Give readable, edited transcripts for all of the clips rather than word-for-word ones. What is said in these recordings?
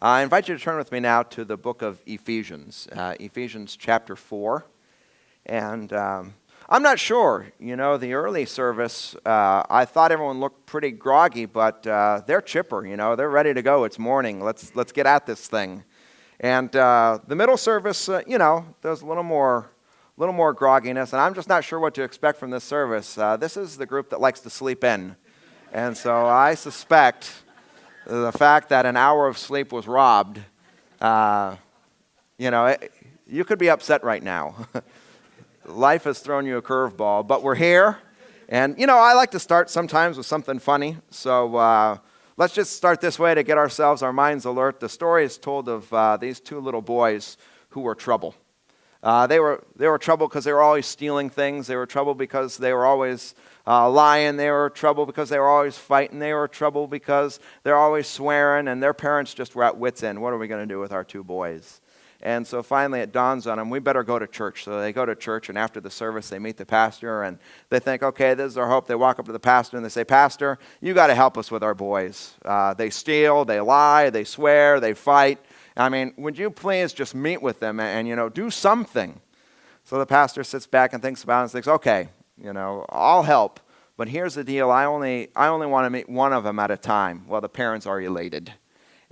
I invite you to turn with me now to the book of Ephesians, Ephesians chapter 4. And I'm not sure, the early service, I thought everyone looked pretty groggy, but they're chipper, they're ready to go. It's morning. Let's get at this thing. And the middle service, there's a little more grogginess, and I'm just not sure what to expect from this service. This is the group that likes to sleep in. And so I suspect the fact that an hour of sleep was robbed, you could be upset right now. Life has thrown you a curveball, but we're here. And, I like to start sometimes with something funny. So let's just start this way to get our minds alert. The story is told of these two little boys who were trouble. They were trouble because they were always stealing things. They were trouble because they were always lying. They were trouble because they were always fighting. They were trouble because they're always swearing. And their parents just were at wit's end. What are we going to do with our two boys? And so finally it dawns on them, we better go to church. So they go to church, and after the service they meet the pastor, and they think, okay, this is our hope. They walk up to the pastor and they say, Pastor, you got to help us with our boys. They steal, they lie, they swear, they fight. Would you please just meet with them and do something? So the pastor sits back and thinks about it and thinks, okay, I'll help. But here's the deal, I only want to meet one of them at a time. Well, the parents are elated.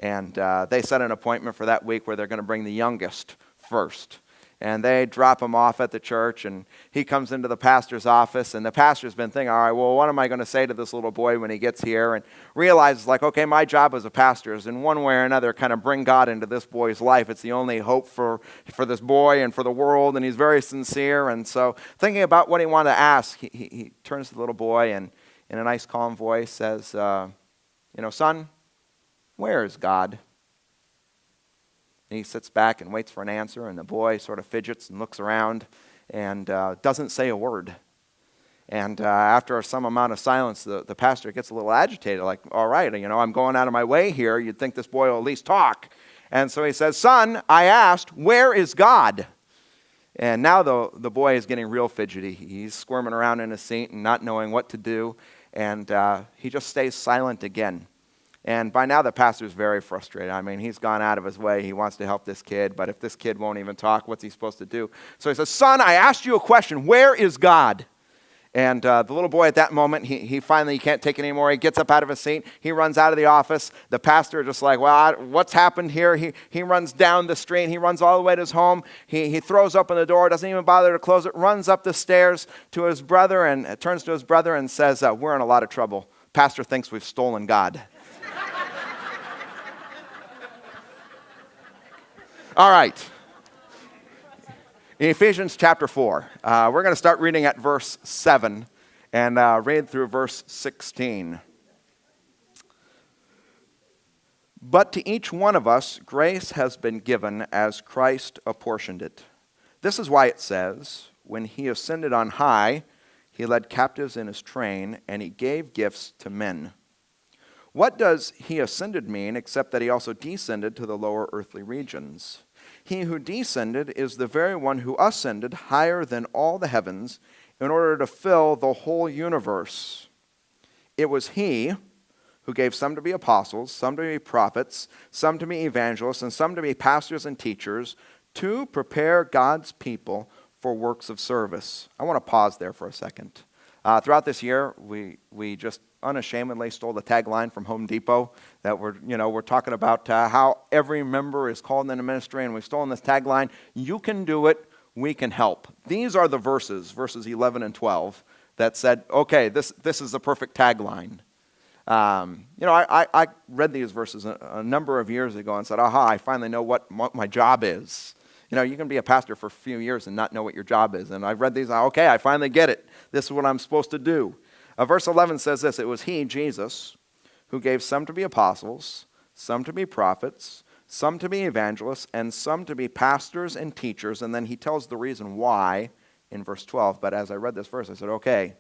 And they set an appointment for that week where they're going to bring the youngest first. And they drop him off at the church, and he comes into the pastor's office, and the pastor's been thinking, all right, well, what am I going to say to this little boy when he gets here? And realizes, okay, my job as a pastor is in one way or another kind of bring God into this boy's life. It's the only hope for this boy and for the world, and he's very sincere. And so thinking about what he wanted to ask, he turns to the little boy and in a nice, calm voice says, son, where is God? And he sits back and waits for an answer, and the boy sort of fidgets and looks around and doesn't say a word. And after some amount of silence, the pastor gets a little agitated, like, all right, I'm going out of my way here. You'd think this boy will at least talk. And so he says, son, I asked, where is God? And now the boy is getting real fidgety. He's squirming around in his seat and not knowing what to do. And he just stays silent again. And by now the pastor's very frustrated. He's gone out of his way. He wants to help this kid, but if this kid won't even talk, what's he supposed to do? So he says, son, I asked you a question. Where is God? And the little boy at that moment, he finally can't take it anymore. He gets up out of his seat. He runs out of the office. The pastor just like, well, what's happened here? He runs down the street. He runs all the way to his home. He throws open the door, doesn't even bother to close it, runs up the stairs to his brother and turns to his brother and says, we're in a lot of trouble. Pastor thinks we've stolen God. All right. In Ephesians chapter 4, we're going to start reading at verse 7 and read through verse 16. But to each one of us, grace has been given as Christ apportioned it. This is why it says, when he ascended on high, he led captives in his train, and he gave gifts to men. What does he ascended mean except that he also descended to the lower earthly regions? He who descended is the very one who ascended higher than all the heavens in order to fill the whole universe. It was he who gave some to be apostles, some to be prophets, some to be evangelists, and some to be pastors and teachers to prepare God's people for works of service. I want to pause there for a second. Throughout this year, we just unashamedly stole the tagline from Home Depot that we're talking about how every member is called into ministry, and we've stolen this tagline, you can do it, we can help. These are the verses 11 and 12, that said, okay, this is the perfect tagline. I read these verses a number of years ago and said, aha, I finally know what my job is. You can be a pastor for a few years and not know what your job is. And I've read these, okay, I finally get it. This is what I'm supposed to do. Verse 11 says this, it was he, Jesus, who gave some to be apostles, some to be prophets, some to be evangelists, and some to be pastors and teachers. And then he tells the reason why in verse 12. But as I read this verse, I said, okay,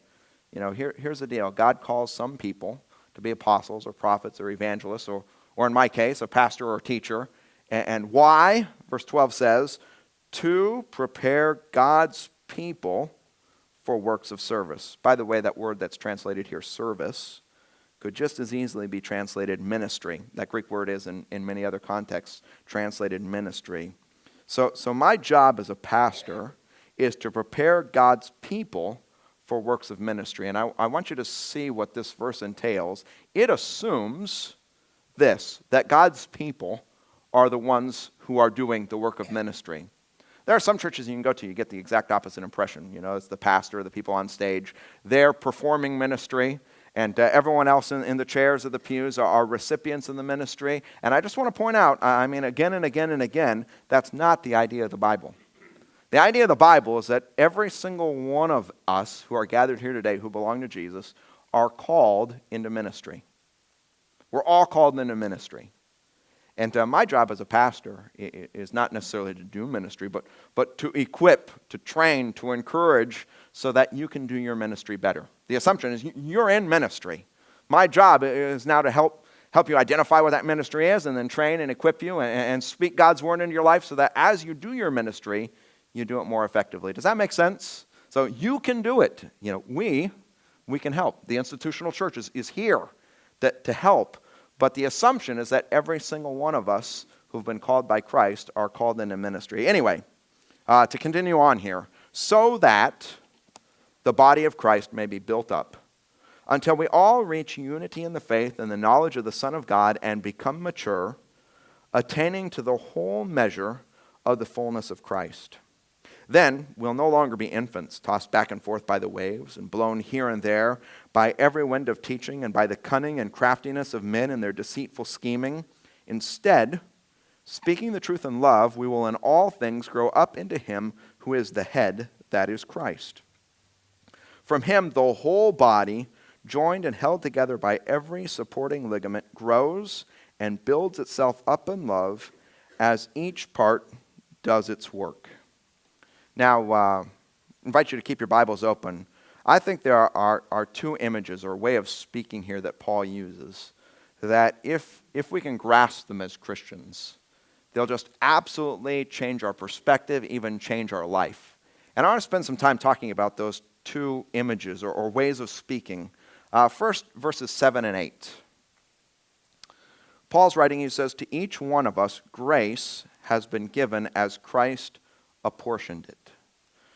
here's the deal. God calls some people to be apostles or prophets or evangelists, or in my case, a pastor or a teacher. And why? Verse 12 says, to prepare God's people for works of service. By the way, that word that's translated here, service, could just as easily be translated ministry. That Greek word is in many other contexts translated ministry. So my job as a pastor is to prepare God's people for works of ministry. And I want you to see what this verse entails. It assumes this, that God's people are the ones who are doing the work of ministry. There are some churches you can go to, you get the exact opposite impression. You know, it's the pastor, the people on stage. They're performing ministry, and everyone else in the chairs or the pews are recipients in the ministry. And I just want to point out, I mean, again and again and again, that's not the idea of the Bible. The idea of the Bible is that every single one of us who are gathered here today who belong to Jesus are called into ministry. We're all called into ministry. And my job as a pastor is not necessarily to do ministry, but to equip, to train, to encourage so that you can do your ministry better. The assumption is you're in ministry. My job is now to help you identify what that ministry is and then train and equip you and speak God's word into your life so that as you do your ministry, you do it more effectively. Does that make sense? So you can do it. You know, we can help. The institutional church is here to help. But the assumption is that every single one of us who've been called by Christ are called into ministry. Anyway, to continue on here, so that the body of Christ may be built up until we all reach unity in the faith and the knowledge of the Son of God and become mature, attaining to the whole measure of the fullness of Christ. Then we'll no longer be infants, tossed back and forth by the waves and blown here and there by every wind of teaching and by the cunning and craftiness of men and their deceitful scheming. Instead, speaking the truth in love, we will in all things grow up into him who is the head, that is Christ. From him the whole body, joined and held together by every supporting ligament, grows and builds itself up in love as each part does its work. Now, I invite you to keep your Bibles open. I think there are two images or way of speaking here that Paul uses that if we can grasp them as Christians, they'll just absolutely change our perspective, even change our life. And I want to spend some time talking about those two images or ways of speaking. First, verses 7 and 8. Paul's writing, he says, to each one of us, grace has been given as Christ apportioned it.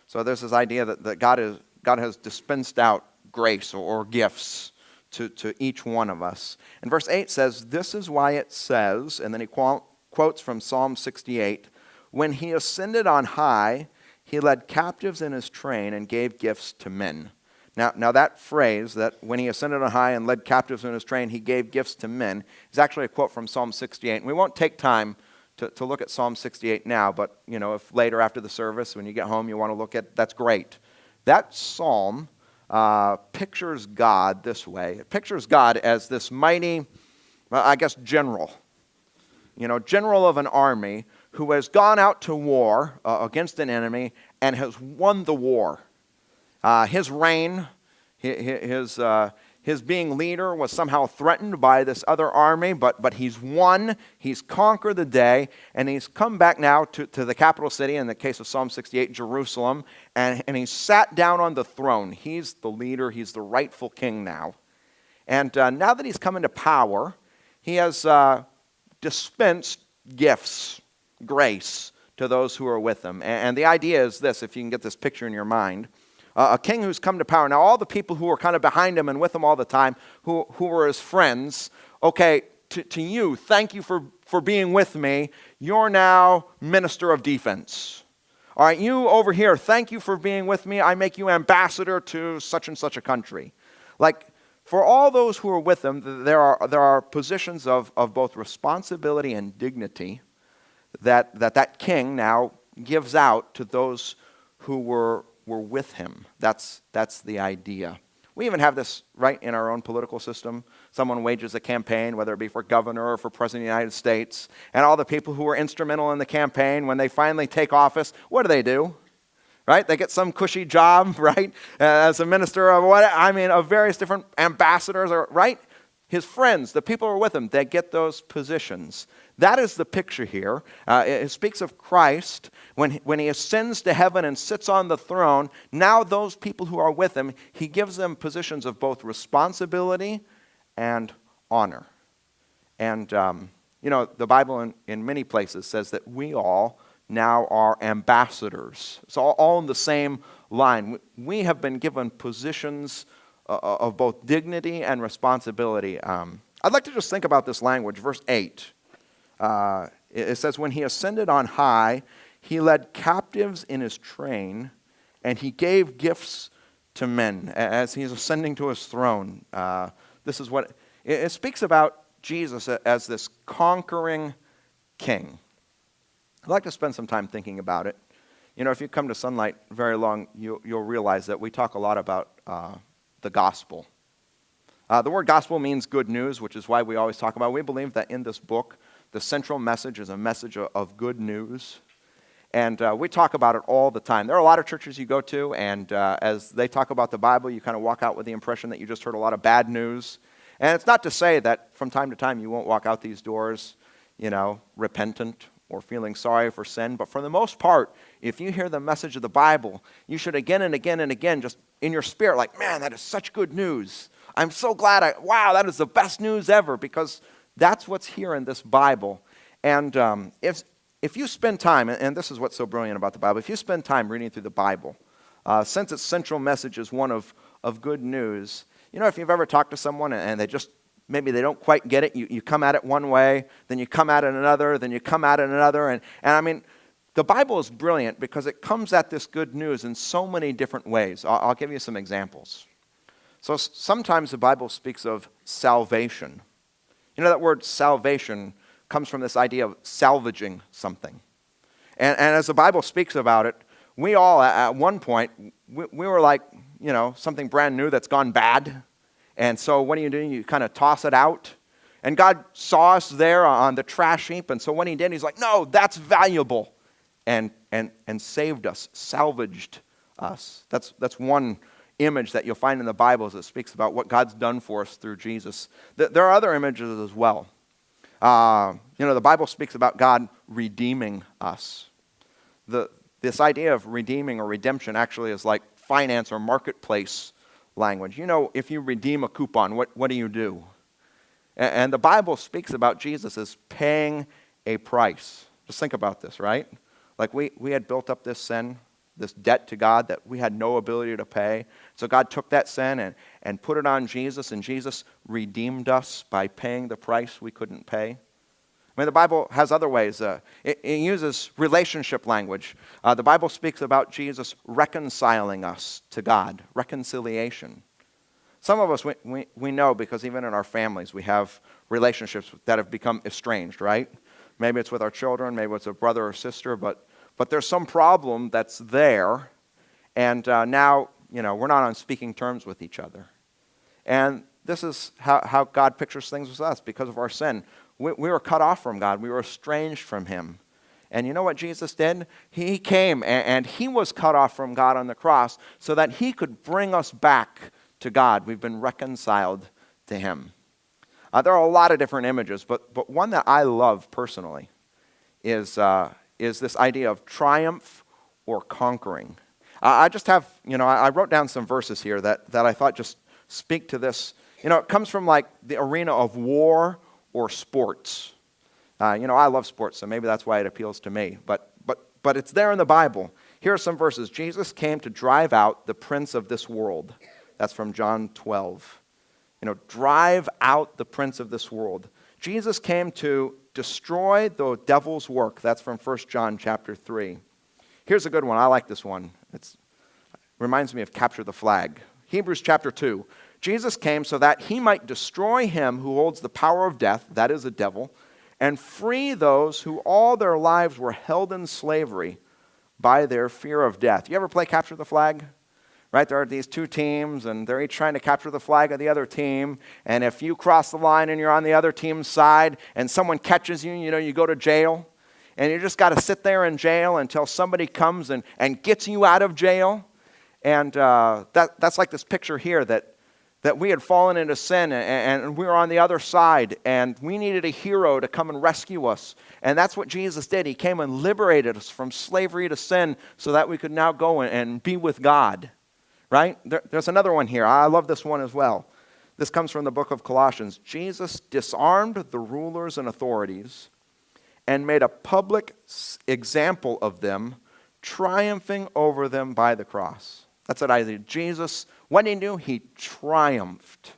So there's this idea that God has dispensed out grace or gifts to each one of us. And verse 8 says, this is why it says, and then he quotes from Psalm 68, when he ascended on high, he led captives in his train and gave gifts to men. Now that phrase, that when he ascended on high and led captives in his train, he gave gifts to men, is actually a quote from Psalm 68. And we won't take time to look at Psalm 68 now, but you know, if later after the service, when you get home, you want to look at, that's great. That psalm pictures God this way. It pictures God as this mighty, general. You know, general of an army who has gone out to war against an enemy and has won the war. His reign, his being leader was somehow threatened by this other army, but he's won, he's conquered the day, and he's come back now to the capital city, in the case of Psalm 68, Jerusalem, and he's sat down on the throne. He's the leader, he's the rightful king now. And now that he's come into power, he has dispensed gifts, grace, to those who are with him. And the idea is this, if you can get this picture in your mind. A king who's come to power. Now, all the people who were kind of behind him and with him all the time, who were his friends, okay, to you, thank you for being with me. You're now minister of defense. All right, you over here, thank you for being with me. I make you ambassador to such and such a country. Like, for all those who are with him, there are positions of both responsibility and dignity that king now gives out to those who were with him. That's the idea. We even have this right in our own political system. Someone wages a campaign, whether it be for governor or for president of the United States, and all the people who were instrumental in the campaign, when they finally take office, what do? Right? They get some cushy job, right? As a minister of various different ambassadors, right? His friends, the people who are with him, they get those positions. That is the picture here. It speaks of Christ when he ascends to heaven and sits on the throne. Now those people who are with him, he gives them positions of both responsibility and honor. And, the Bible in many places says that we all now are ambassadors. It's all in the same line. We have been given positions of both dignity and responsibility. I'd like to just think about this language. Verse 8, it says, when he ascended on high, he led captives in his train, and he gave gifts to men as he's ascending to his throne. This is what it speaks about Jesus as this conquering king. I'd like to spend some time thinking about it. If you come to Sunlight very long, you'll realize that we talk a lot about the gospel. The word gospel means good news, which is why we always talk about it. We believe that in this book, the central message is a message of good news. And we talk about it all the time. There are a lot of churches you go to, and as they talk about the Bible, you kind of walk out with the impression that you just heard a lot of bad news. And it's not to say that from time to time you won't walk out these doors, repentant or feeling sorry for sin. But for the most part, if you hear the message of the Bible, you should again and again and again, just in your spirit, like, man, that is such good news. I'm so glad, wow, that is the best news ever, because that's what's here in this Bible. And if you spend time, and this is what's so brilliant about the Bible, if you spend time reading through the Bible, since its central message is one of good news, if you've ever talked to someone and maybe they don't quite get it, you come at it one way, then you come at it another, then you come at it another. And I mean, the Bible is brilliant because it comes at this good news in so many different ways. I'll give you some examples. So sometimes the Bible speaks of salvation. That word salvation comes from this idea of salvaging something. And as the Bible speaks about it, we all, at one point, we were like, something brand new that's gone bad. And so what do? You kind of toss it out. And God saw us there on the trash heap. And so when he did, he's like, no, that's valuable. And saved us, salvaged us. That's one image that you'll find in the Bible that speaks about what God's done for us through Jesus. There are other images as well. The Bible speaks about God redeeming us. This idea of redeeming or redemption actually is like finance or marketplace language. If you redeem a coupon, what do you do? And the Bible speaks about Jesus as paying a price. Just think about this, right? Like we had built up this sin, this debt to God that we had no ability to pay. So God took that sin and put it on Jesus, and Jesus redeemed us by paying the price we couldn't pay. I mean, the Bible has other ways. It uses relationship language. The Bible speaks about Jesus reconciling us to God, reconciliation. Some of us, we know because even in our families, we have relationships that have become estranged, right? Maybe it's with our children, maybe it's a brother or sister, but there's some problem that's there, and now, we're not on speaking terms with each other. And this is how God pictures things with us because of our sin. We were cut off from God. We were estranged from him. And you know what Jesus did? He came and he was cut off from God on the cross so that he could bring us back to God. We've been reconciled to him. There are a lot of different images, but one that I love personally is this idea of triumph or conquering. I just have, I wrote down some verses here that I thought just speak to this. It comes from like the arena of war or sports. I love sports, so maybe that's why it appeals to me. But it's there in the Bible. Here are some verses. Jesus came to drive out the prince of this world. That's from John 12. Drive out the prince of this world. Jesus came to destroy the devil's work. That's from 1 John chapter 3. Here's a good one. I like this one. It reminds me of Capture the Flag. Hebrews chapter 2. Jesus came so that he might destroy him who holds the power of death, that is the devil, and free those who all their lives were held in slavery by their fear of death. You ever play Capture the Flag? Right, there are these two teams, and they're each trying to capture the flag of the other team. And if you cross the line and you're on the other team's side and someone catches you, you go to jail. And you just got to sit there in jail until somebody comes and gets you out of jail. And that's like this picture here that we had fallen into sin and we were on the other side. And we needed a hero to come and rescue us. And that's what Jesus did. He came and liberated us from slavery to sin so that we could now go and be with God. Right? There's another one here. I love this one as well. This comes from the book of Colossians. Jesus disarmed the rulers and authorities and made a public example of them, triumphing over them by the cross. That's what I did. Jesus, what did he do? He triumphed.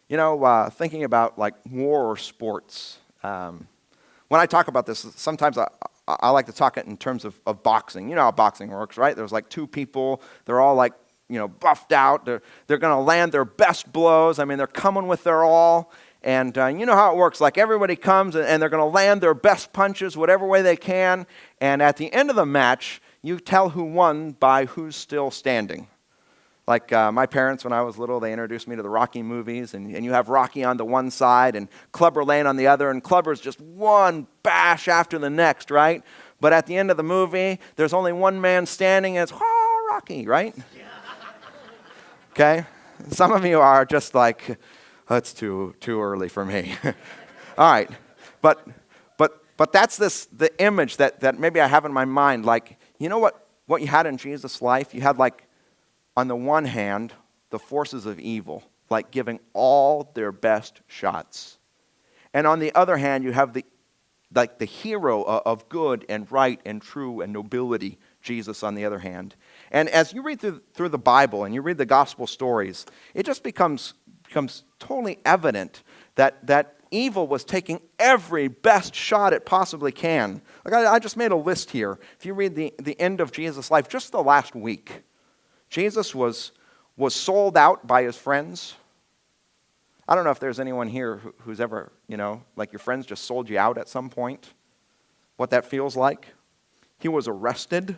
You know, thinking about like war or sports, when I talk about this, sometimes I like to talk it in terms of boxing. You know how boxing works, right? There's like two people. They're all like, you know, buffed out. They're going to land their best blows. I mean, they're coming with their all. And you know how it works. Like everybody comes and they're going to land their best punches whatever way they can. And at the end of the match, you tell who won by who's still standing. Like my parents, when I was little, they introduced me to the Rocky movies, and you have Rocky on the one side and Clubber Lang on the other, and Clubber's just one bash after the next, right? But at the end of the movie, there's only one man standing, and it's, Rocky, right? Okay? Some of you are just like, that's too early for me. All right. But that's the image that maybe I have in my mind. Like, you know what you had in Jesus' life? You had like, on the one hand, the forces of evil, like giving all their best shots. And on the other hand, you have the hero of good and right and true and nobility, Jesus on the other hand. And as you read through the Bible and you read the gospel stories, it just becomes totally evident that evil was taking every best shot it possibly can. Like I just made a list here. If you read the end of Jesus' life, just the last week, Jesus was sold out by his friends. I don't know if there's anyone here who's ever, you know, like your friends just sold you out at some point, what that feels like. He was arrested.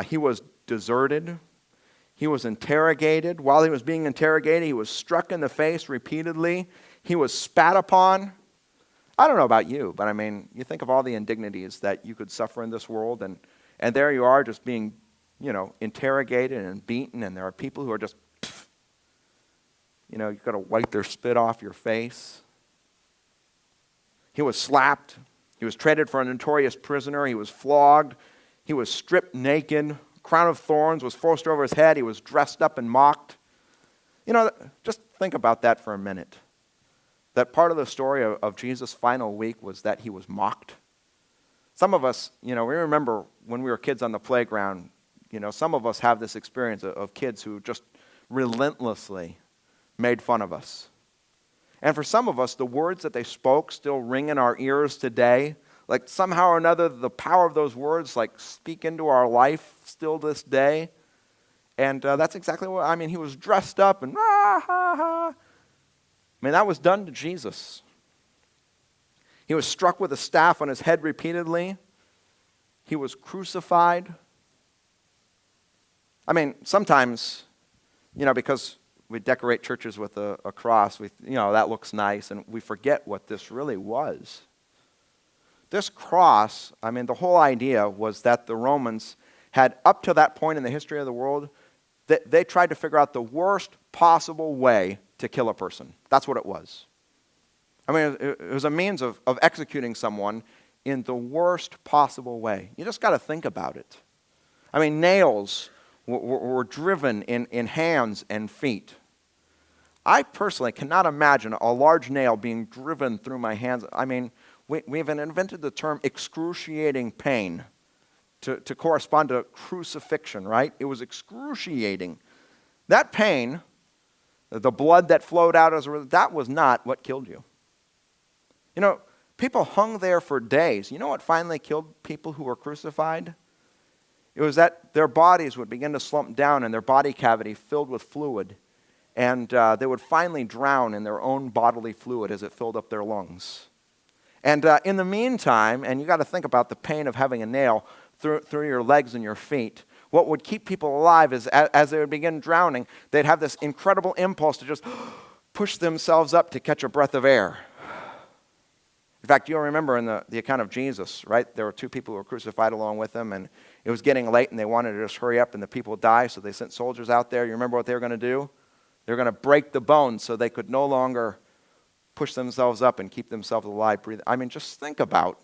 He was deserted. He was interrogated. While he was being interrogated, he was struck in the face repeatedly. He was spat upon. I don't know about you, but I mean, you think of all the indignities that you could suffer in this world, and there you are just being, you know, interrogated and beaten, and there are people who are just, you know, you've got to wipe their spit off your face. He was slapped. He was traded for a notorious prisoner. He was flogged. He was stripped naked. A crown of thorns was forced over his head. He was dressed up and mocked. You know, just think about that for a minute. That part of the story of Jesus' final week was that he was mocked. Some of us, you know, we remember when we were kids on the playground. You know, some of us have this experience of kids who just relentlessly made fun of us. And for some of us, the words that they spoke still ring in our ears today. Like somehow or another, the power of those words like speak into our life still this day. And that's exactly what, I mean, he was dressed up and I mean, that was done to Jesus. He was struck with a staff on his head repeatedly. He was crucified. I mean, sometimes, you know, because we decorate churches with a cross, you know, that looks nice, and we forget what this really was. This cross, I mean, the whole idea was that the Romans had, up to that point in the history of the world, they tried to figure out the worst possible way to kill a person. That's what it was. I mean, it was a means of executing someone in the worst possible way. You just got to think about it. I mean, nails were driven in hands and feet. I personally cannot imagine a large nail being driven through my hands. I mean, we've invented the term excruciating pain to correspond to crucifixion, right? It was excruciating. That pain, the blood that flowed out as a result, that was not what killed you. You know, people hung there for days. You know what finally killed people who were crucified? It was that their bodies would begin to slump down and their body cavity filled with fluid. And they would finally drown in their own bodily fluid as it filled up their lungs. And in the meantime, and you got to think about the pain of having a nail through your legs and your feet, what would keep people alive is as they would begin drowning, they'd have this incredible impulse to just push themselves up to catch a breath of air. In fact, you'll remember in the account of Jesus, right? There were two people who were crucified along with him, and it was getting late, and they wanted to just hurry up, and the people die, so they sent soldiers out there. You remember what they were going to do? They were going to break the bones so they could no longer push themselves up and keep themselves alive, breathing. I mean, just think about.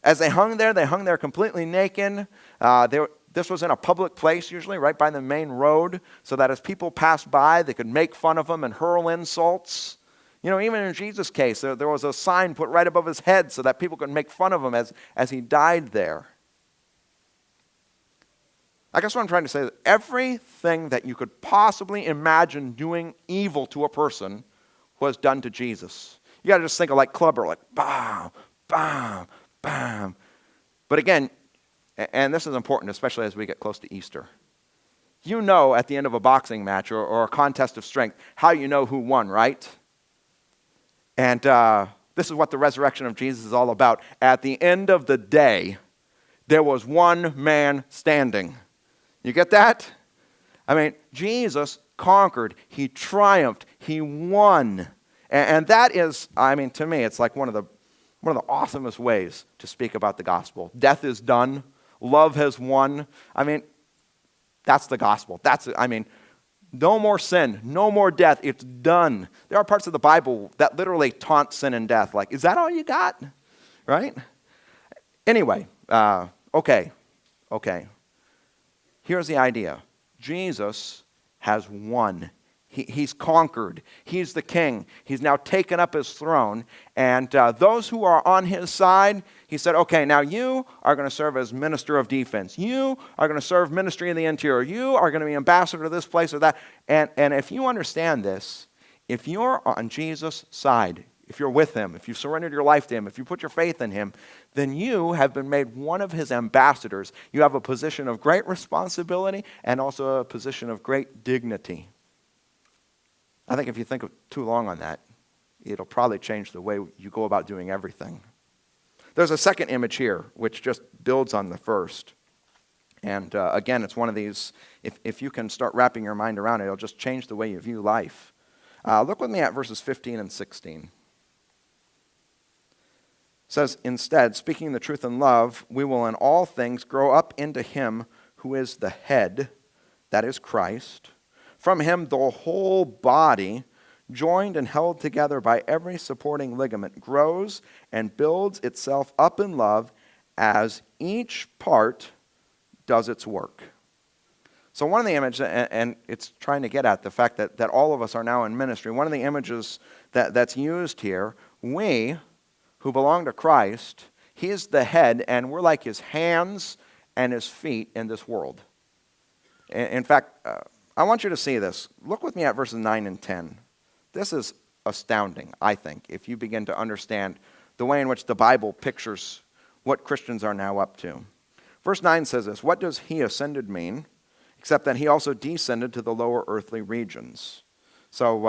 As they hung there completely naked. They This was in a public place, usually right by the main road, so that as people passed by, they could make fun of him and hurl insults. You know, even in Jesus' case, there was a sign put right above his head so that people could make fun of him as he died there. I guess what I'm trying to say is everything that you could possibly imagine doing evil to a person was done to Jesus. You got to just think of like Clubber, like bam, bam, bam. But again, and this is important, especially as we get close to Easter. You know at the end of a boxing match or a contest of strength how you know who won, right? And this is what the resurrection of Jesus is all about. At the end of the day, there was one man standing. You get that? I mean, Jesus conquered. He triumphed. He won. And that is, I mean, to me, it's like one of the awesomest ways to speak about the gospel. Death is done. Love has won. I mean, that's the gospel. No more sin, no more death. It's done. There are parts of the Bible that literally taunt sin and death. Like, is that all you got? Right? Anyway, okay. Here's the idea. Jesus has won. He's conquered. He's the king. He's now taken up his throne. And those who are on his side, he said, okay, now you are going to serve as minister of defense. You are going to serve ministry in the interior. You are going to be ambassador to this place or that. And if you understand this, if you're on Jesus' side, if you're with him, if you've surrendered your life to him, if you put your faith in him, then you have been made one of his ambassadors. You have a position of great responsibility and also a position of great dignity. I think if you think too long on that, it'll probably change the way you go about doing everything. There's a second image here, which just builds on the first. And again, it's one of these, if you can start wrapping your mind around it, it'll just change the way you view life. Look with me at verses 15 and 16. It says, instead, speaking the truth in love, we will in all things grow up into him who is the head, that is Christ. From him the whole body, joined and held together by every supporting ligament, grows and builds itself up in love as each part does its work. So one of the images, and it's trying to get at the fact that all of us are now in ministry, one of the images that's used here, we who belong to Christ, he is the head, and we're like his hands and his feet in this world. In fact, I want you to see this. Look with me at verses 9 and 10. This is astounding, I think, if you begin to understand the way in which the Bible pictures what Christians are now up to. Verse 9 says this, what does he ascended mean, except that he also descended to the lower earthly regions? So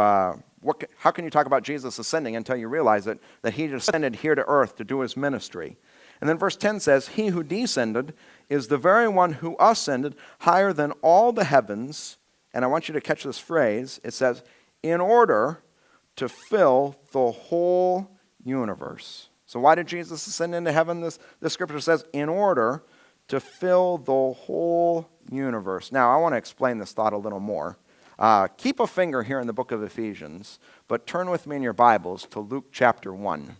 how can you talk about Jesus ascending until you realize that he descended here to earth to do his ministry? And then verse 10 says, he who descended is the very one who ascended higher than all the heavens. And I want you to catch this phrase. It says, in order to fill the whole universe. So why did Jesus ascend into heaven? This scripture says, in order to fill the whole universe. Now, I want to explain this thought a little more. Keep a finger here in the book of Ephesians, but turn with me in your Bibles to Luke chapter 1.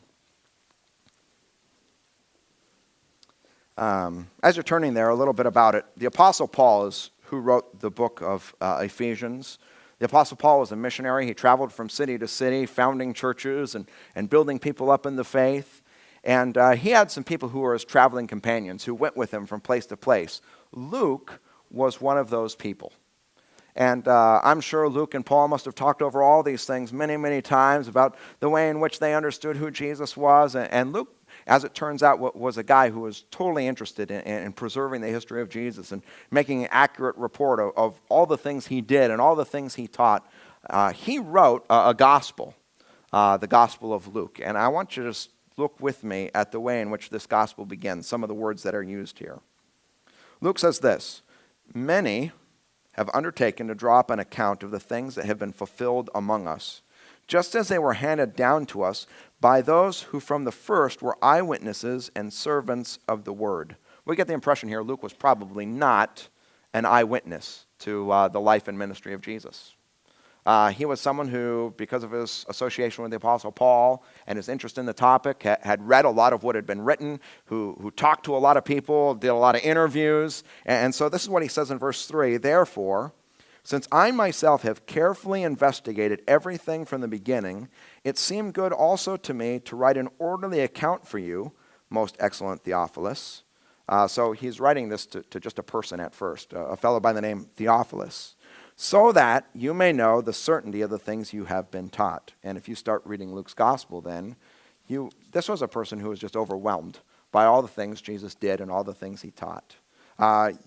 As you're turning there, a little bit about it. The Apostle Paul is who wrote the book of Ephesians. The Apostle Paul was a missionary. He traveled from city to city, founding churches and building people up in the faith. And he had some people who were his traveling companions who went with him from place to place. Luke was one of those people. And I'm sure Luke and Paul must have talked over all these things many, many times about the way in which they understood who Jesus was. And Luke, as it turns out, was a guy who was totally interested in preserving the history of Jesus and making an accurate report of all the things he did and all the things he taught. He wrote a gospel, the Gospel of Luke. And I want you to just look with me at the way in which this gospel begins, some of the words that are used here. Luke says this, many have undertaken to draw up an account of the things that have been fulfilled among us, just as they were handed down to us by those who from the first were eyewitnesses and servants of the word. We get the impression here Luke was probably not an eyewitness to the life and ministry of Jesus. He was someone who, because of his association with the Apostle Paul and his interest in the topic, had read a lot of what had been written, who talked to a lot of people, did a lot of interviews. And so this is what he says in verse 3, "Therefore, since I myself have carefully investigated everything from the beginning, it seemed good also to me to write an orderly account for you, most excellent Theophilus." So he's writing this to just a person at first, a fellow by the name Theophilus, "so that you may know the certainty of the things you have been taught." And if you start reading Luke's gospel then, this was a person who was just overwhelmed by all the things Jesus did and all the things he taught.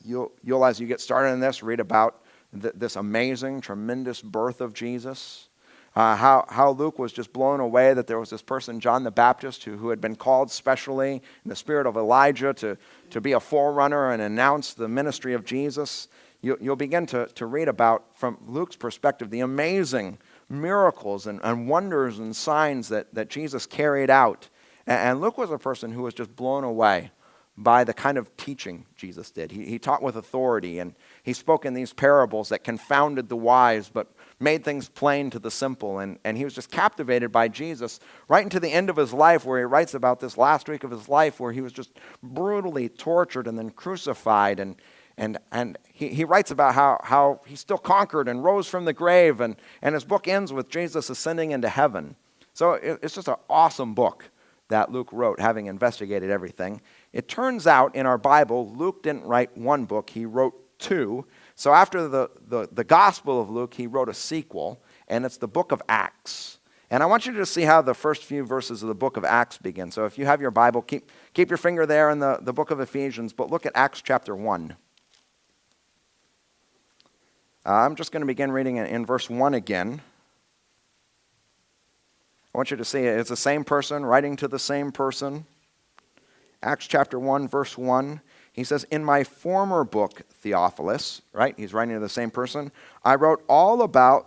You'll, as you get started in this, read about this amazing, tremendous birth of Jesus. How Luke was just blown away that there was this person, John the Baptist, who had been called specially in the spirit of Elijah to be a forerunner and announce the ministry of Jesus. You'll begin to read about, from Luke's perspective, the amazing miracles and wonders and signs that Jesus carried out. And Luke was a person who was just blown away by the kind of teaching Jesus did. He taught with authority, and he spoke in these parables that confounded the wise but made things plain to the simple. And he was just captivated by Jesus right into the end of his life, where he writes about this last week of his life where he was just brutally tortured and then crucified. And he writes about how he still conquered and rose from the grave. And his book ends with Jesus ascending into heaven. So it's just an awesome book that Luke wrote, having investigated everything. It turns out in our Bible, Luke didn't write one book, he wrote two. So after the Gospel of Luke, he wrote a sequel, and it's the book of Acts. And I want you to see how the first few verses of the book of Acts begin. So if you have your Bible, keep your finger there in the book of Ephesians, but look at Acts chapter 1. I'm just going to begin reading in verse 1 again. I want you to see it's the same person writing to the same person. Acts chapter 1, verse 1. He says, "In my former book, Theophilus," right? He's writing to the same person, "I wrote all about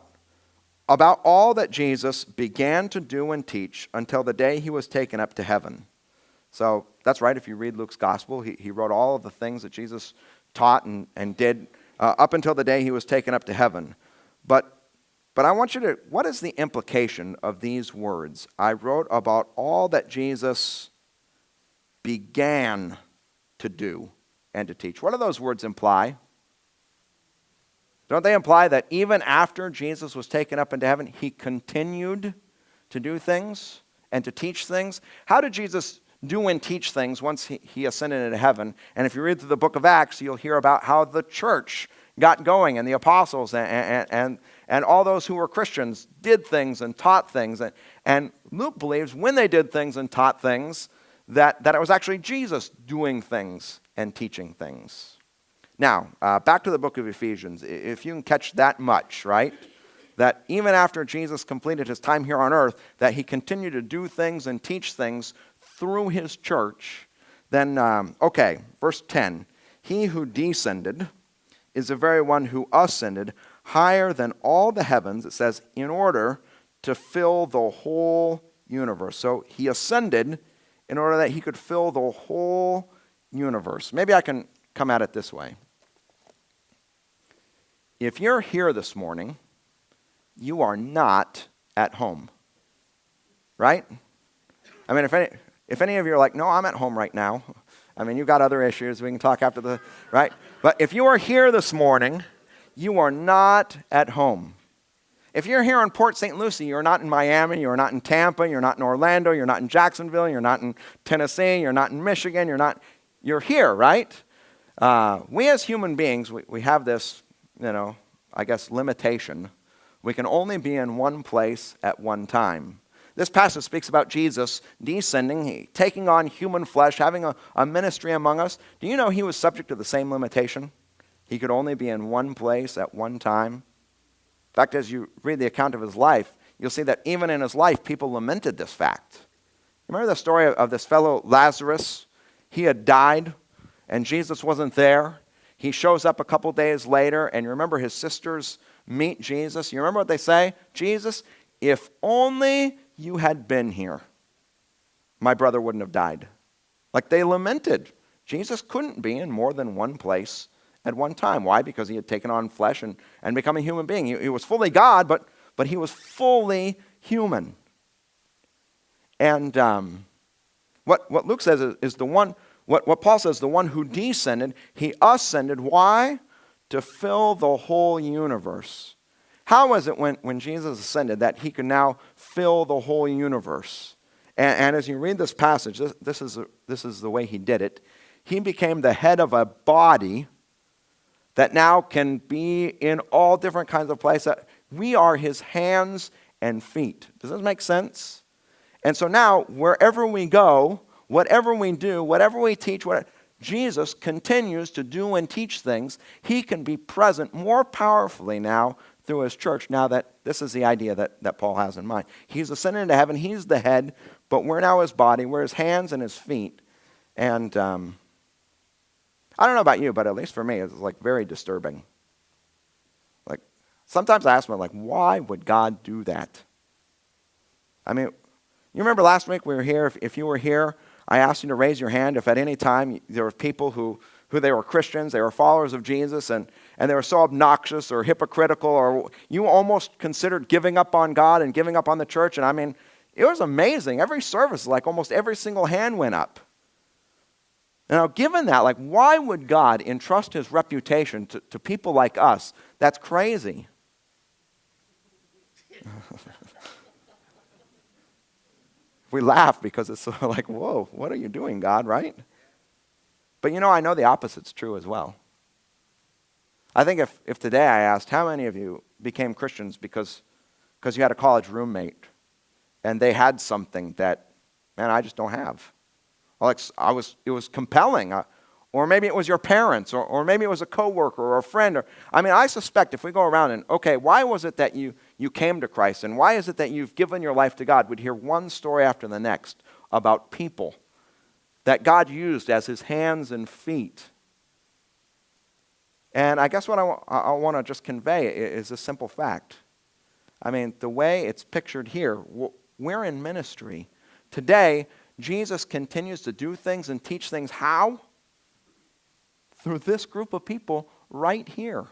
all that Jesus began to do and teach until the day he was taken up to heaven." So that's right. If you read Luke's gospel, he wrote all of the things that Jesus taught and did up until the day he was taken up to heaven. But I want you to, what is the implication of these words? I wrote about all that Jesus began to do and to teach. What do those words imply? Don't they imply that even after Jesus was taken up into heaven, he continued to do things and to teach things? How did Jesus do and teach things once he ascended into heaven? And if you read through the book of Acts, you'll hear about how the church got going, and the apostles and all those who were Christians did things and taught things. And Luke believes when they did things and taught things, that it was actually Jesus doing things and teaching things. Now, back to the book of Ephesians. If you can catch that much, right? That even after Jesus completed his time here on earth, that he continued to do things and teach things through his church, then, verse 10. "He who descended is the very one who ascended higher than all the heavens," it says, "in order to fill the whole universe." So he ascended in order that he could fill the whole universe. Maybe I can come at it this way. If you're here this morning, you are not at home, right? I mean, if any of you are like, "No, I'm at home right now." I mean, you've got other issues. We can talk after right? But if you are here this morning, you are not at home. If you're here in Port St. Lucie, you're not in Miami, you're not in Tampa, you're not in Orlando, you're not in Jacksonville, you're not in Tennessee, you're not in Michigan, you're here, right? We as human beings, we have this, I guess, limitation. We can only be in one place at one time. This passage speaks about Jesus descending, taking on human flesh, having a ministry among us. Do you know he was subject to the same limitation? He could only be in one place at one time. In fact, as you read the account of his life, you'll see that even in his life, people lamented this fact. Remember the story of this fellow Lazarus? He had died, and Jesus wasn't there. He shows up a couple days later, and you remember his sisters meet Jesus. You remember what they say? "Jesus, if only you had been here, my brother wouldn't have died." Like they lamented. Jesus couldn't be in more than one place at one time. Why? Because he had taken on flesh and become a human being. He was fully God, but but he was fully human. And what Luke says is the one, what Paul says, the one who descended, he ascended. Why? To fill the whole universe. How was it when Jesus ascended that he could now fill the whole universe? And as you read this passage, this is the way he did it. He became the head of a body that now can be in all different kinds of places. We are his hands and feet. Does this make sense? And so now, wherever we go, whatever we do, whatever we teach, Jesus continues to do and teach things. He can be present more powerfully now through his church, now that this is the idea that Paul has in mind. He's ascended into heaven. He's the head, but we're now his body. We're his hands and his feet. And I don't know about you, but at least for me, it's like very disturbing. Like, sometimes I ask myself, like, why would God do that? I mean, you remember last week we were here, if you were here, I asked you to raise your hand if at any time there were people who they were Christians, they were followers of Jesus, and they were so obnoxious or hypocritical, or you almost considered giving up on God and giving up on the church. And I mean, it was amazing. Every service, like almost every single hand went up. Now, given that, like, why would God entrust his reputation to people like us? That's crazy. We laugh because it's sort of like, whoa, what are you doing, God, right? But I know the opposite's true as well. I think if today I asked, how many of you became Christians because you had a college roommate and they had something that, man, I just don't have. Like, it was compelling. Or maybe it was your parents, or maybe it was a coworker or a friend. I suspect if we go around and, okay, why was it that you came to Christ? And why is it that you've given your life to God? We'd hear one story after the next about people that God used as his hands and feet. And I guess what I want to just convey is a simple fact. I mean, the way it's pictured here, we're in ministry. Today, Jesus continues to do things and teach things. How? Through this group of people right here.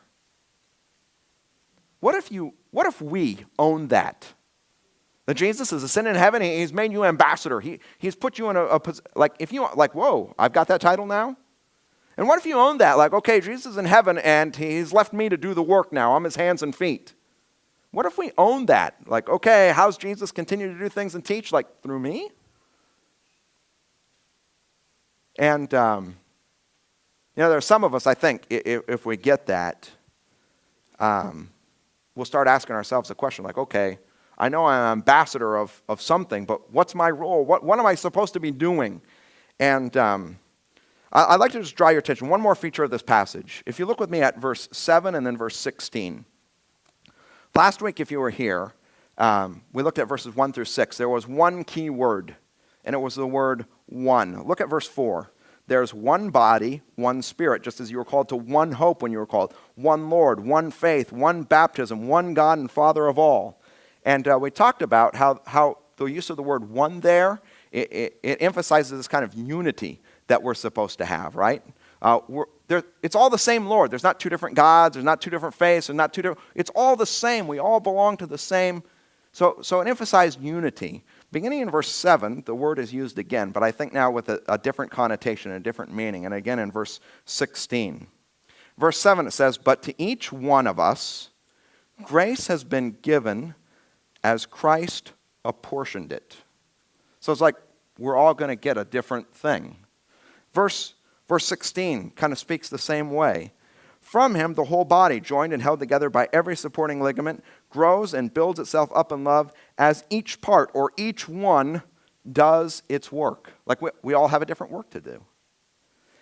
What if we own that? That Jesus is ascended in heaven, he's made you ambassador. He's put you in a like, if you, like, whoa, I've got that title now? And what if you own that? Like, okay, Jesus is in heaven and he's left me to do the work now. I'm his hands and feet. What if we own that? Like, okay, how's Jesus continue to do things and teach? Like, through me? And, there are some of us, I think, if we get that, we'll start asking ourselves a question like, okay, I know I'm an ambassador of something, but what's my role? What am I supposed to be doing? And I'd like to just draw your attention. One more feature of this passage. If you look with me at verse 7 and then verse 16. Last week, if you were here, we looked at verses 1 through 6. There was one key word, and it was the word one. Look at verse 4. There's one body, one spirit, just as you were called to one hope when you were called, one Lord, one faith, one baptism, one God and Father of all. And we talked about how the use of the word one there, it emphasizes this kind of unity that we're supposed to have, right? It's all the same Lord. There's not two different gods. There's not two different faiths. There's not two different. It's all the same. We all belong to the same. So it emphasized unity. Beginning in verse 7, the word is used again, but I think now with a different connotation, a different meaning. And again in verse 16. Verse 7, it says, "But to each one of us, grace has been given as Christ apportioned it." So it's like we're all going to get a different thing. Verse 16 kind of speaks the same way. "From him, the whole body, joined and held together by every supporting ligament, grows and builds itself up in love as each part or each one does its work." Like we all have a different work to do.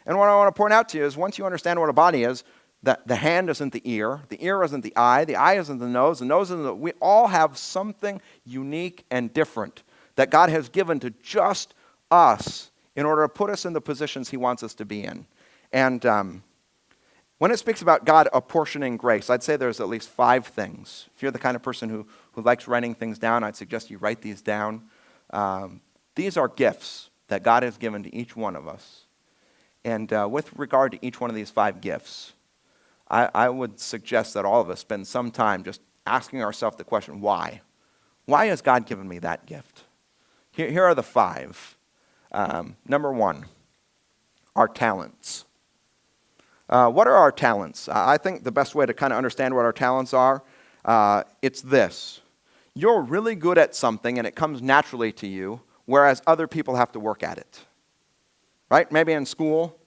And what I want to point out to you is once you understand what a body is, that the hand isn't the ear isn't the eye isn't the nose isn't the... We all have something unique and different that God has given to just us in order to put us in the positions he wants us to be in. And when it speaks about God apportioning grace, I'd say there's at least 5 things. If you're the kind of person who likes writing things down, I'd suggest you write these down. These are gifts that God has given to each one of us. And with regard to each one of these 5 gifts, I would suggest that all of us spend some time just asking ourselves the question, why? Why has God given me that gift? Here are the 5. Number 1, our talents. What are our talents? I think the best way to kind of understand what our talents are, it's this. You're really good at something and it comes naturally to you, whereas other people have to work at it. Right? Maybe in school,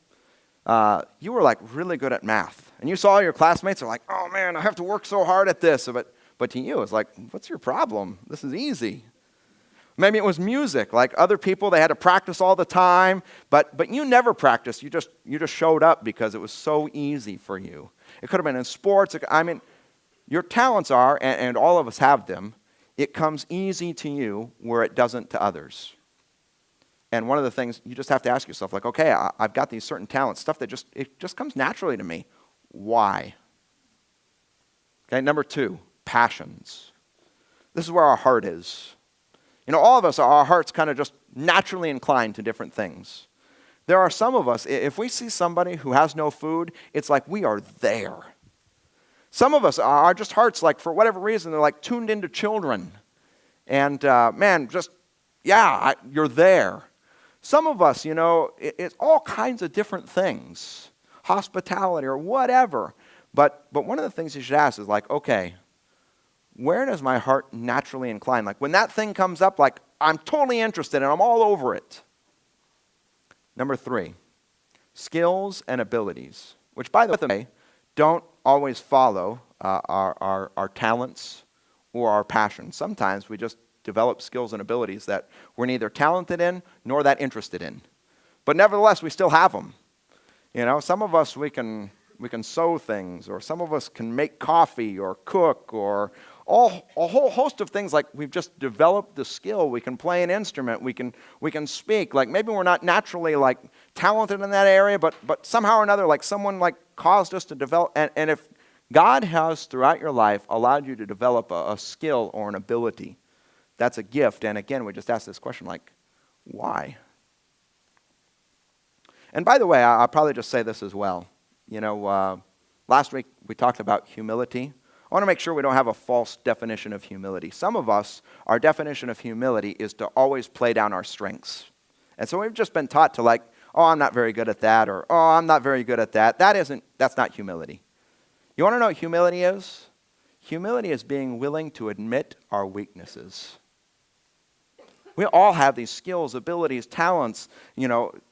you were like really good at math. And you saw your classmates are like, oh man, I have to work so hard at this. But to you, it's like, what's your problem? This is easy. Maybe it was music. Like other people, they had to practice all the time, but you never practiced. You just showed up because it was so easy for you. It could have been in sports. Your talents are, and all of us have them, it comes easy to you where it doesn't to others. And one of the things you just have to ask yourself, like, okay, I've got these certain talents, stuff that just comes naturally to me. Why? Okay, number 2, passions. This is where our heart is. All of us, our hearts kind of just naturally inclined to different things. There are some of us, if we see somebody who has no food, it's like we are there. Some of us, our just hearts, like for whatever reason, they're like tuned into children. And you're there. Some of us, it's all kinds of different things. Hospitality or whatever. But one of the things you should ask is like, okay, where does my heart naturally incline? Like when that thing comes up, like I'm totally interested and I'm all over it. Number 3, skills and abilities, which by the way, don't always follow our talents or our passions. Sometimes we just develop skills and abilities that we're neither talented in nor that interested in. But nevertheless, we still have them. Some of us, we can sew things, or some of us can make coffee or cook, or a whole host of things. Like we've just developed the skill. We can play an instrument. We can speak. Like maybe we're not naturally like talented in that area, but somehow or another, like someone like caused us to develop. And if God has throughout your life allowed you to develop a skill or an ability, that's a gift. And again, we just ask this question like, why? And by the way, I'll probably just say this as well. Last week we talked about humility. I want to make sure we don't have a false definition of humility. Some of us, our definition of humility is to always play down our strengths. And so we've just been taught to like, oh, I'm not very good at that, or oh, I'm not very good at that. That's not humility. You want to know what humility is? Humility is being willing to admit our weaknesses. We all have these skills, abilities, talents,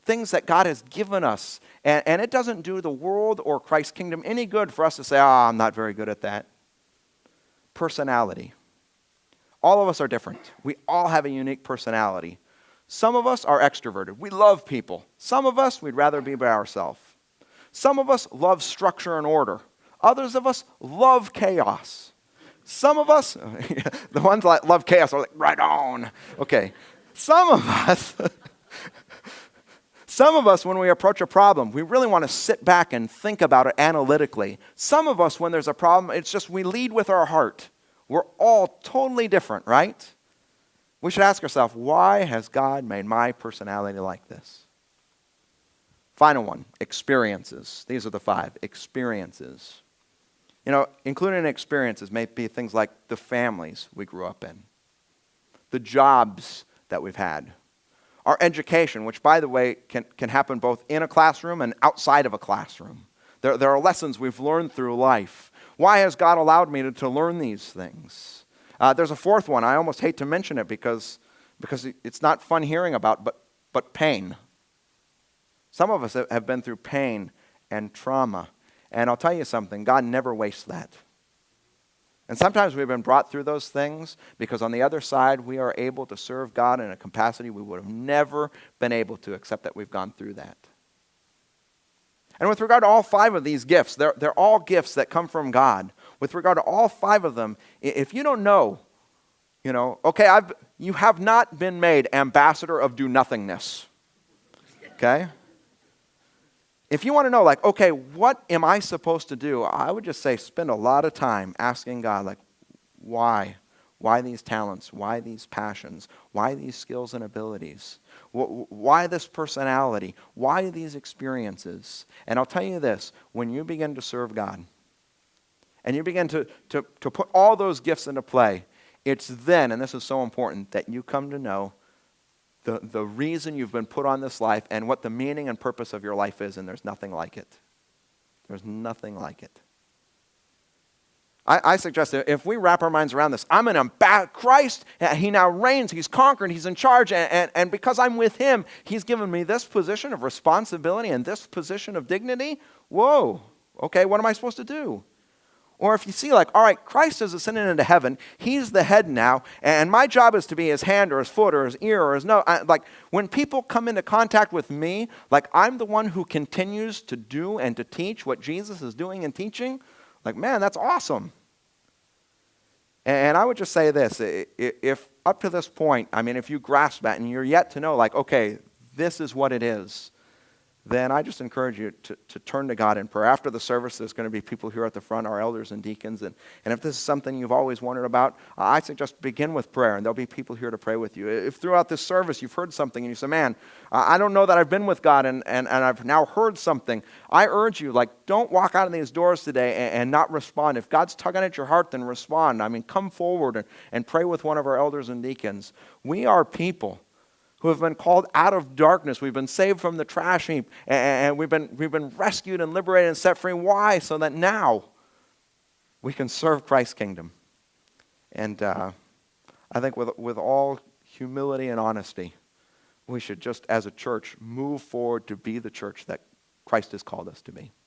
things that God has given us. And it doesn't do the world or Christ's kingdom any good for us to say, I'm not very good at that. Personality. All of us are different. We all have a unique personality. Some of us are extroverted. We love people. Some of us, we'd rather be by ourselves. Some of us love structure and order. Others of us love chaos. Some of us, the ones that love chaos are like, right on. Okay. Some of us, when we approach a problem, we really want to sit back and think about it analytically. Some of us, when there's a problem, it's just we lead with our heart. We're all totally different, right? We should ask ourselves, why has God made my personality like this? Final one, experiences. These are the 5, experiences. Including experiences may be things like the families we grew up in, the jobs that we've had, our education, which, by the way, can happen both in a classroom and outside of a classroom. There are lessons we've learned through life. Why has God allowed me to learn these things? There's a 4th one. I almost hate to mention it because it's not fun hearing about, but pain. Some of us have been through pain and trauma. And I'll tell you something, God never wastes that. And sometimes we've been brought through those things because on the other side, we are able to serve God in a capacity we would have never been able to, except that we've gone through that. And with regard to all 5 of these gifts, they're all gifts that come from God. With regard to all 5 of them, if you don't know, you have not been made ambassador of do-nothingness. Okay? If you want to know, like, okay, what am I supposed to do? I would just say spend a lot of time asking God, like, why? Why these talents? Why these passions? Why these skills and abilities? Why this personality? Why these experiences? And I'll tell you this, when you begin to serve God, and you begin to put all those gifts into play, it's then, and this is so important, that you come to know the reason you've been put on this life and what the meaning and purpose of your life is, and there's nothing like it. There's nothing like it. I suggest that if we wrap our minds around this, I'm an ambassador. Christ, he now reigns, he's conquered, he's in charge, and because I'm with him, he's given me this position of responsibility and this position of dignity. Whoa, okay, what am I supposed to do? Or if you see like, all right, Christ is ascended into heaven, he's the head now, and my job is to be his hand or his foot or his ear or his nose. Like when people come into contact with me, like I'm the one who continues to do and to teach what Jesus is doing and teaching, like man, that's awesome. And I would just say this, if up to this point, I mean, if you grasp that and you're yet to know like, okay, this is what it is, then I just encourage you to turn to God in prayer. After the service, there's going to be people here at the front, our elders and deacons. And if this is something you've always wondered about, I suggest begin with prayer, and there'll be people here to pray with you. If throughout this service you've heard something and you say, man, I don't know that I've been with God and I've now heard something, I urge you, like, don't walk out of these doors today and not respond. If God's tugging at your heart, then respond. I mean, come forward and pray with one of our elders and deacons. We are people who have been called out of darkness. We've been saved from the trash heap, and we've been rescued and liberated and set free. Why? So that now we can serve Christ's kingdom. And I think with all humility and honesty, we should just, as a church, move forward to be the church that Christ has called us to be.